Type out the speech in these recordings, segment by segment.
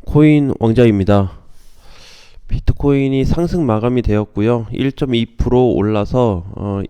코인 왕자입니다. 비트코인이 상승 마감이 되었고요. 1.2% 올라서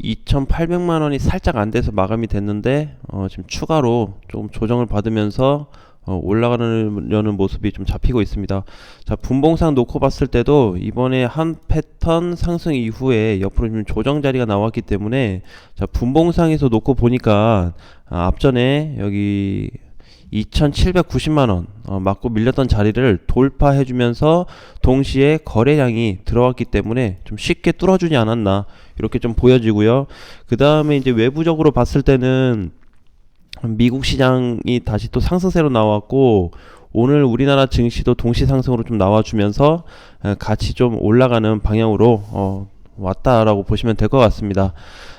2,800만 원이 살짝 안 돼서 마감이 됐는데 지금 추가로 좀 조정을 받으면서 올라가려는 모습이 좀 잡히고 있습니다. 자, 분봉상 놓고 봤을 때도 이번에 한 패턴 상승 이후에 옆으로 좀 조정 자리가 나왔기 때문에, 자, 분봉상에서 놓고 보니까 앞전에 여기 2,790만원 맞고 밀렸던 자리를 돌파해주면서 동시에 거래량이 들어왔기 때문에 좀 쉽게 뚫어주지 않았나, 이렇게 좀 보여지고요. 그 다음에 이제 외부적으로 봤을 때는 미국 시장이 다시 또 상승세로 나왔고, 오늘 우리나라 증시도 동시 상승으로 좀 나와주면서 같이 좀 올라가는 방향으로 왔다라고 보시면 될 것 같습니다.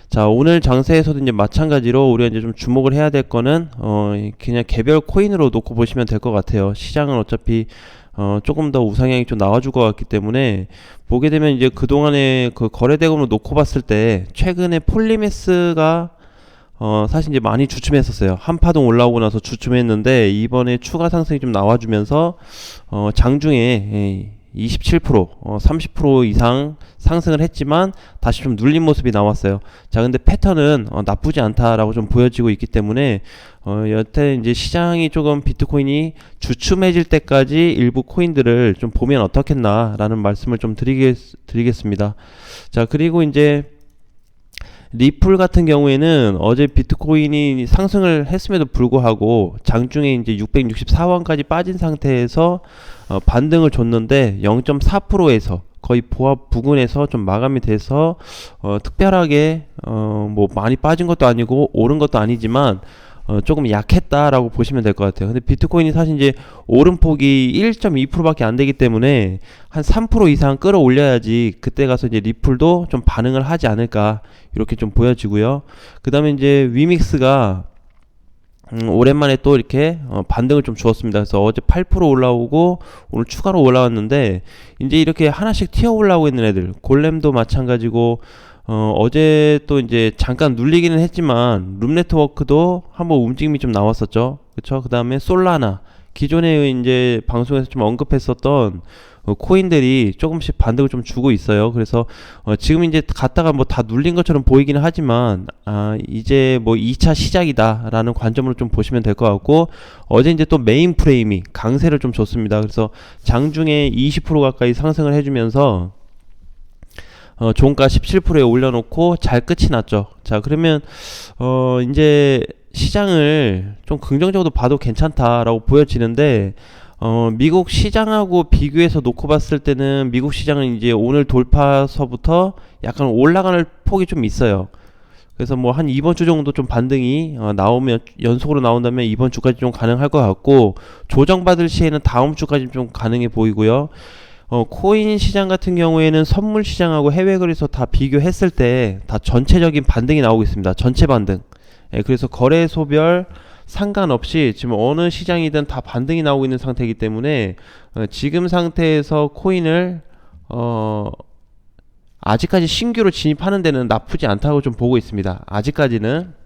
자, 오늘 장세에서도 이제 마찬가지로 우리가 이제 좀 주목을 해야 될 거는 그냥 개별 코인으로 놓고 보시면 될 것 같아요. 시장은 어차피 조금 더 우상향이 좀 나와줄 것 같기 때문에, 보게 되면 이제 그동안에 그 거래대금으로 놓고 봤을 때 최근에 폴리메스가 사실 이제 많이 주춤했었어요. 한파동 올라오고 나서 주춤했는데, 이번에 추가 상승이 좀 나와주면서 장중에 27%, 30% 이상 상승을 했지만 다시 좀 눌린 모습이 나왔어요. 자, 근데 패턴은 나쁘지 않다라고 좀 보여지고 있기 때문에 여태 이제 시장이 조금 비트코인이 주춤해질 때까지 일부 코인들을 좀 보면 어떻겠나라는 말씀을 좀 드리겠습니다. 자, 그리고 이제 리플 같은 경우에는 어제 비트코인이 상승을 했음에도 불구하고 장중에 이제 664원까지 빠진 상태에서 반등을 줬는데 0.4%에서 거의 보합 부근에서 좀 마감이 돼서 특별하게 뭐 많이 빠진 것도 아니고 오른 것도 아니지만 조금 약했다라고 보시면 될 것 같아요. 근데 비트코인이 사실 이제 오름폭이 1.2%밖에 안 되기 때문에 한 3% 이상 끌어올려야지 그때 가서 이제 리플도 좀 반응을 하지 않을까, 이렇게 좀 보여지고요. 그 다음에 이제 위믹스가 오랜만에 또 이렇게 반등을 좀 주었습니다. 그래서 어제 8% 올라오고 오늘 추가로 올라왔는데, 이제 이렇게 하나씩 튀어 올라오고 있는 애들, 골렘도 마찬가지고 어제 또 이제 잠깐 눌리기는 했지만 룸네트워크도 한번 움직임이 좀 나왔었죠. 그쵸? 그 다음에 솔라나, 기존에 이제 방송에서 좀 언급했었던 코인들이 조금씩 반등을 좀 주고 있어요. 그래서 지금 이제 갔다가 뭐 다 눌린 것처럼 보이기는 하지만 이제 뭐 2차 시작이다 라는 관점으로 좀 보시면 될 것 같고, 어제 이제 또 메인 프레임이 강세를 좀 줬습니다. 그래서 장중에 20% 가까이 상승을 해주면서 종가 17%에 올려놓고 잘 끝이 났죠. 자, 그러면 이제 시장을 좀 긍정적으로 봐도 괜찮다라고 보여지는데, 미국 시장하고 비교해서 놓고 봤을 때는 미국 시장은 이제 오늘 돌파서부터 약간 올라가는 폭이 좀 있어요. 그래서 뭐 한 이번 주 정도 좀 반등이 나오면, 연속으로 나온다면 이번 주까지 좀 가능할 것 같고, 조정받을 시에는 다음 주까지 좀 가능해 보이고요. 코인 시장 같은 경우에는 선물 시장하고 해외 거래소 다 비교했을 때 다 전체적인 반등이 나오고 있습니다. 전체 반등. 그래서 거래소별 상관없이 지금 어느 시장이든 다 반등이 나오고 있는 상태이기 때문에 지금 상태에서 코인을 아직까지 신규로 진입하는 데는 나쁘지 않다고 좀 보고 있습니다. 아직까지는.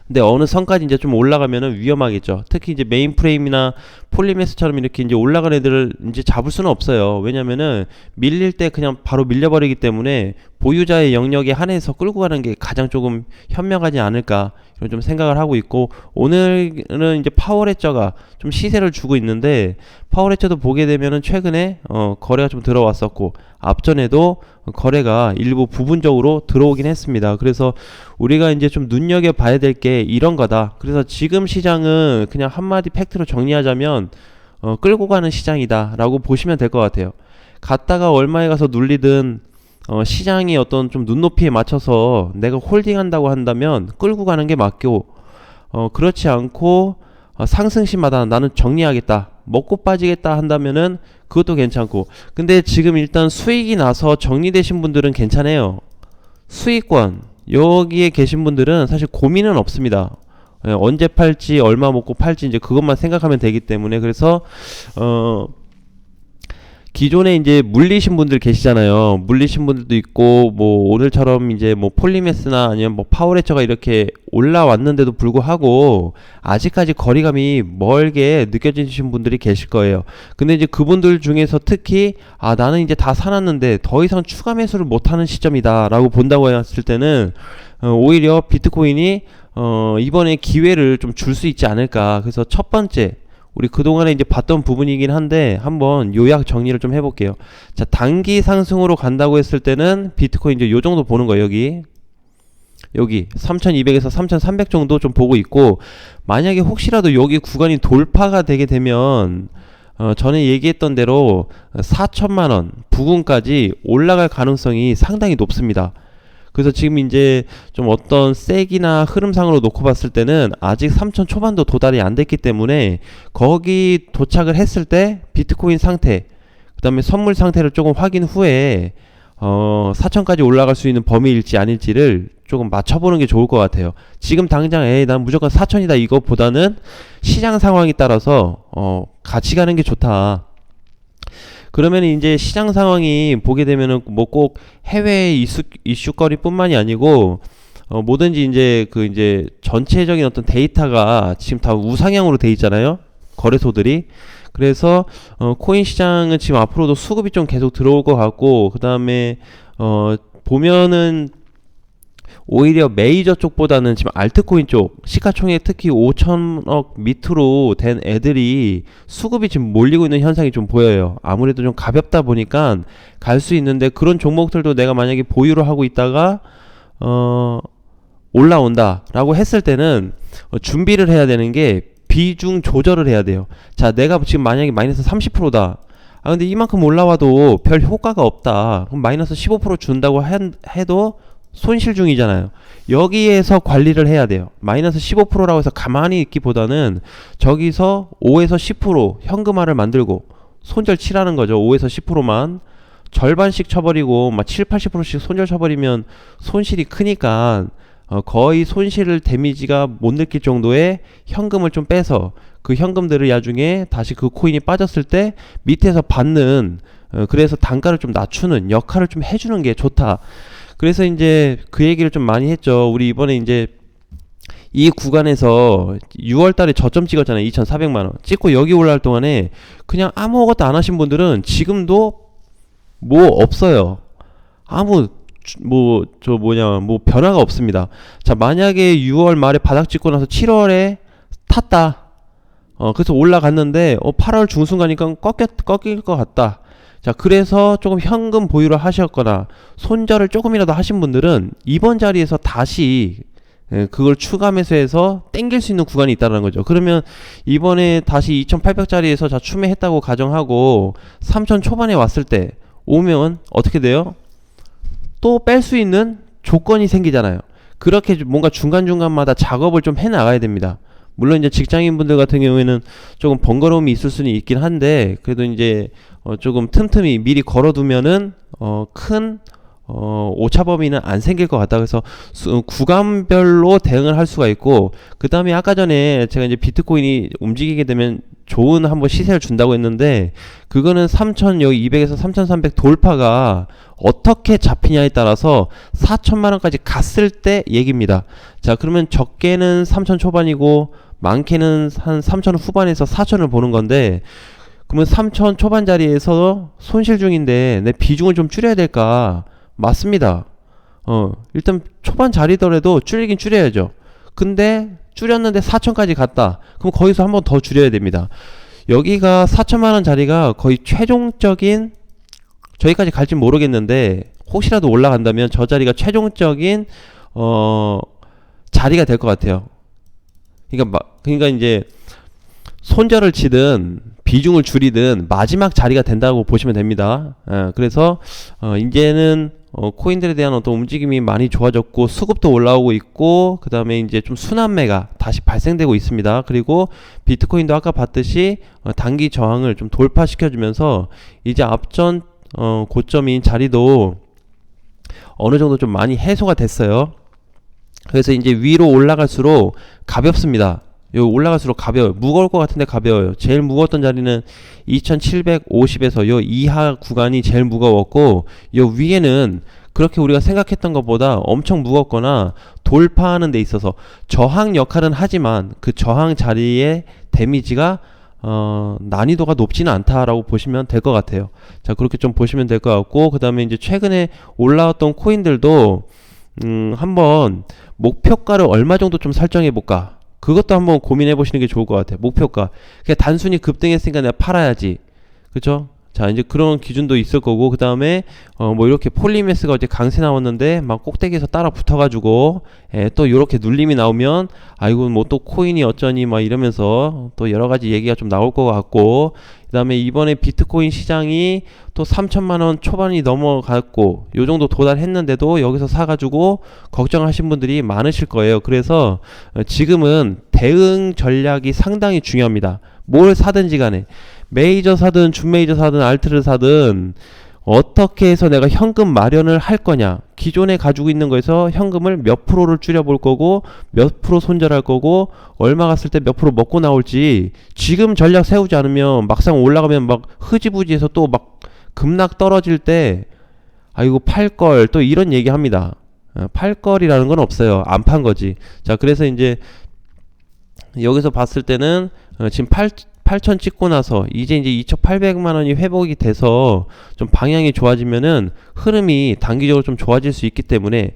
근데 어느 선까지 이제 좀 올라가면은 위험하겠죠. 특히 이제 메인 프레임이나 폴리메스처럼 이렇게 이제 올라간 애들을 이제 잡을 수는 없어요. 왜냐면은 밀릴 때 그냥 바로 밀려버리기 때문에 보유자의 영역에 한해서 끌고 가는 게 가장 조금 현명하지 않을까, 이런 좀 생각을 하고 있고, 오늘은 이제 파워레저가 좀 시세를 주고 있는데, 파워레저도 보게 되면은 최근에 거래가 좀 들어왔었고, 앞전에도 거래가 일부 부분적으로 들어오긴 했습니다. 그래서 우리가 이제 좀 눈여겨봐야 될 게 이런 거다. 그래서 지금 시장은 그냥 한마디 팩트로 정리하자면 끌고 가는 시장이다 라고 보시면 될 것 같아요. 갔다가 얼마에 가서 눌리든 시장이 어떤 좀 눈높이에 맞춰서 내가 홀딩한다고 한다면 끌고 가는 게 맞고, 그렇지 않고 상승시마다 나는 정리하겠다, 먹고 빠지겠다 한다면은 그것도 괜찮고. 근데 지금 일단 수익이 나서 정리되신 분들은 괜찮아요. 수익권 여기에 계신 분들은 사실 고민은 없습니다. 언제 팔지, 얼마 먹고 팔지, 이제 그것만 생각하면 되기 때문에. 그래서 기존에 이제 물리신 분들 계시잖아요. 물리신 분들도 있고, 뭐 오늘처럼 이제 뭐 폴리메스나 아니면 뭐 파워레처가 이렇게 올라왔는데도 불구하고 아직까지 거리감이 멀게 느껴지신 분들이 계실 거예요. 근데 이제 그분들 중에서 특히 나는 이제 다 사놨는데 더 이상 추가 매수를 못하는 시점이다라고 본다고 했을 때는 오히려 비트코인이 이번에 기회를 좀 줄 수 있지 않을까. 그래서 첫 번째, 우리 그동안에 이제 봤던 부분이긴 한데 한번 요약 정리를 좀 해볼게요. 자, 단기 상승으로 간다고 했을 때는 비트코인 이제 요 정도 보는 거예요. 여기 3200에서 3300 정도 좀 보고 있고, 만약에 혹시라도 여기 구간이 돌파가 되게 되면 전에 얘기했던 대로 4천만원 부근까지 올라갈 가능성이 상당히 높습니다. 그래서 지금 이제 좀 어떤 색이나 흐름상으로 놓고 봤을 때는 아직 3천 초반도 도달이 안 됐기 때문에 거기 도착을 했을 때 비트코인 상태, 그 다음에 선물 상태를 조금 확인 후에 4천까지 올라갈 수 있는 범위일지 아닐지를 조금 맞춰보는 게 좋을 것 같아요. 지금 당장 난 무조건 4천이다 이것보다는 시장 상황에 따라서 같이 가는 게 좋다. 그러면 이제 시장 상황이 보게 되면은 뭐 꼭 해외 이슈거리뿐만이 아니고 뭐든지 이제 전체적인 어떤 데이터가 지금 다 우상향으로 돼 있잖아요. 거래소들이. 그래서 코인 시장은 지금 앞으로도 수급이 좀 계속 들어올 것 같고, 그 다음에 보면은 오히려 메이저 쪽보다는 지금 알트코인 쪽 시가총액 특히 5천억 밑으로 된 애들이 수급이 지금 몰리고 있는 현상이 좀 보여요. 아무래도 좀 가볍다 보니까 갈 수 있는데, 그런 종목들도 내가 만약에 보유를 하고 있다가 올라온다 라고 했을 때는 준비를 해야 되는 게 비중 조절을 해야 돼요. 자, 내가 지금 만약에 마이너스 30%다. 근데 이만큼 올라와도 별 효과가 없다. 그럼 마이너스 15% 준다고 해도 손실 중이잖아요. 여기에서 관리를 해야 돼요. 마이너스 15%라고 해서 가만히 있기보다는 저기서 5에서 10% 현금화를 만들고 손절 치라는 거죠. 5에서 10%만 절반씩 쳐버리고 막 7, 80%씩 손절 쳐버리면 손실이 크니까 거의 손실을 데미지가 못 느낄 정도의 현금을 좀 빼서 그 현금들을 나중에 다시 그 코인이 빠졌을 때 밑에서 받는, 그래서 단가를 좀 낮추는 역할을 좀 해주는 게 좋다. 그래서 이제 그 얘기를 좀 많이 했죠. 우리 이번에 이제 이 구간에서 6월 달에 저점 찍었잖아요. 2,400만원. 찍고 여기 올라갈 동안에 그냥 아무것도 안 하신 분들은 지금도 뭐 없어요. 뭐 변화가 없습니다. 자, 만약에 6월 말에 바닥 찍고 나서 7월에 탔다. 그래서 올라갔는데 8월 중순 가니까 꺾일 것 같다. 자, 그래서 조금 현금 보유를 하셨거나 손절을 조금이라도 하신 분들은 이번 자리에서 다시 그걸 추가 매수해서 땡길 수 있는 구간이 있다는 거죠. 그러면 이번에 다시 2,800짜리에서 자 추매했다고 가정하고 3,000 초반에 왔을 때 오면 어떻게 돼요? 또 뺄 수 있는 조건이 생기잖아요. 그렇게 뭔가 중간중간마다 작업을 좀 해나가야 됩니다. 물론 이제 직장인분들 같은 경우에는 조금 번거로움이 있을 수는 있긴 한데, 그래도 이제 조금 틈틈이 미리 걸어두면은 큰 오차 범위는 안 생길 것 같다. 그래서 구간별로 대응을 할 수가 있고, 그 다음에 아까 전에 제가 이제 비트코인이 움직이게 되면 좋은 한번 시세를 준다고 했는데, 그거는 3,200에서 3,300 돌파가 어떻게 잡히냐에 따라서 4천만원까지 갔을 때 얘기입니다. 자, 그러면 적게는 3천 초반이고 많게는 한 3천 후반에서 4천을 보는 건데, 그러면 3천 초반 자리에서 손실 중인데 내 비중을 좀 줄여야 될까? 맞습니다. 일단 초반 자리더라도 줄이긴 줄여야죠. 근데 줄였는데 4천까지 갔다. 그럼 거기서 한 번 더 줄여야 됩니다. 여기가 4천만원 자리가 거의 최종적인, 저기까지 갈지 모르겠는데 혹시라도 올라간다면 저 자리가 최종적인 자리가 될 것 같아요. 그러니까 이제 손절을 치든 비중을 줄이든 마지막 자리가 된다고 보시면 됩니다. 그래서 이제는 코인들에 대한 어떤 움직임이 많이 좋아졌고 수급도 올라오고 있고, 그 다음에 이제 좀 순환매가 다시 발생되고 있습니다. 그리고 비트코인도 아까 봤듯이 단기 저항을 좀 돌파시켜주면서 이제 앞전 고점인 자리도 어느 정도 좀 많이 해소가 됐어요. 그래서 이제 위로 올라갈수록 가볍습니다. 요 올라갈수록 가벼워요. 무거울 것 같은데 가벼워요. 제일 무거웠던 자리는 2750에서 요 이하 구간이 제일 무거웠고, 요 위에는 그렇게 우리가 생각했던 것보다 엄청 무겁거나 돌파하는 데 있어서 저항 역할은 하지만 그 저항 자리의 데미지가 난이도가 높지는 않다라고 보시면 될 것 같아요. 자, 그렇게 좀 보시면 될 것 같고, 그 다음에 이제 최근에 올라왔던 코인들도 한번 목표가를 얼마 정도 좀 설정해 볼까, 그것도 한번 고민해 보시는 게 좋을 것 같아요. 목표가 그냥 단순히 급등했으니까 내가 팔아야지, 그쵸? 자, 이제 그런 기준도 있을 거고, 그 다음에 뭐 이렇게 폴리메스가 어제 강세 나왔는데 막 꼭대기에서 따라 붙어가지고 또 이렇게 눌림이 나오면 아이고 뭐 또 코인이 어쩌니 막 이러면서 또 여러 가지 얘기가 좀 나올 것 같고, 그 다음에 이번에 비트코인 시장이 또 3천만원 초반이 넘어갔고 요 정도 도달했는데도 여기서 사가지고 걱정하신 분들이 많으실 거예요. 그래서 지금은 대응 전략이 상당히 중요합니다. 뭘 사든지 간에, 메이저 사든 준메이저 사든 알트를 사든 어떻게 해서 내가 현금 마련을 할 거냐, 기존에 가지고 있는 거에서 현금을 몇 프로를 줄여볼 거고 몇 프로 손절할 거고 얼마 갔을 때 몇 프로 먹고 나올지 지금 전략 세우지 않으면 막상 올라가면 막 흐지부지해서 또 막 급락 떨어질 때 아이고 팔걸, 또 이런 얘기 합니다. 팔걸이라는 건 없어요. 안 판 거지. 자, 그래서 이제 여기서 봤을 때는 지금 8천 찍고 나서 이제 2,800만 원이 회복이 돼서 좀 방향이 좋아지면은 흐름이 단기적으로 좀 좋아질 수 있기 때문에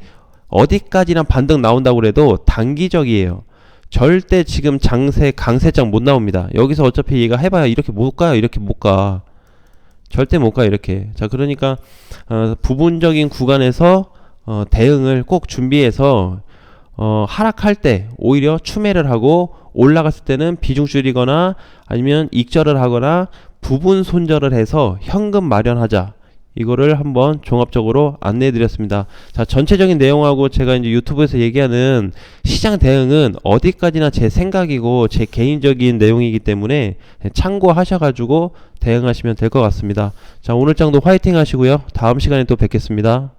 어디까지나 반등 나온다고 그래도 단기적이에요. 절대 지금 장세 강세장 못 나옵니다. 여기서 어차피 얘가 해봐야 이렇게 못 가요. 이렇게 못 가. 절대 못 가, 이렇게. 자, 그러니까 부분적인 구간에서 대응을 꼭 준비해서 하락할 때 오히려 추매를 하고 올라갔을 때는 비중 줄이거나 아니면 익절을 하거나 부분 손절을 해서 현금 마련하자. 이거를 한번 종합적으로 안내해 드렸습니다. 자, 전체적인 내용하고 제가 이제 유튜브에서 얘기하는 시장 대응은 어디까지나 제 생각이고 제 개인적인 내용이기 때문에 참고하셔가지고 대응하시면 될 것 같습니다. 자, 오늘 장도 화이팅 하시고요. 다음 시간에 또 뵙겠습니다.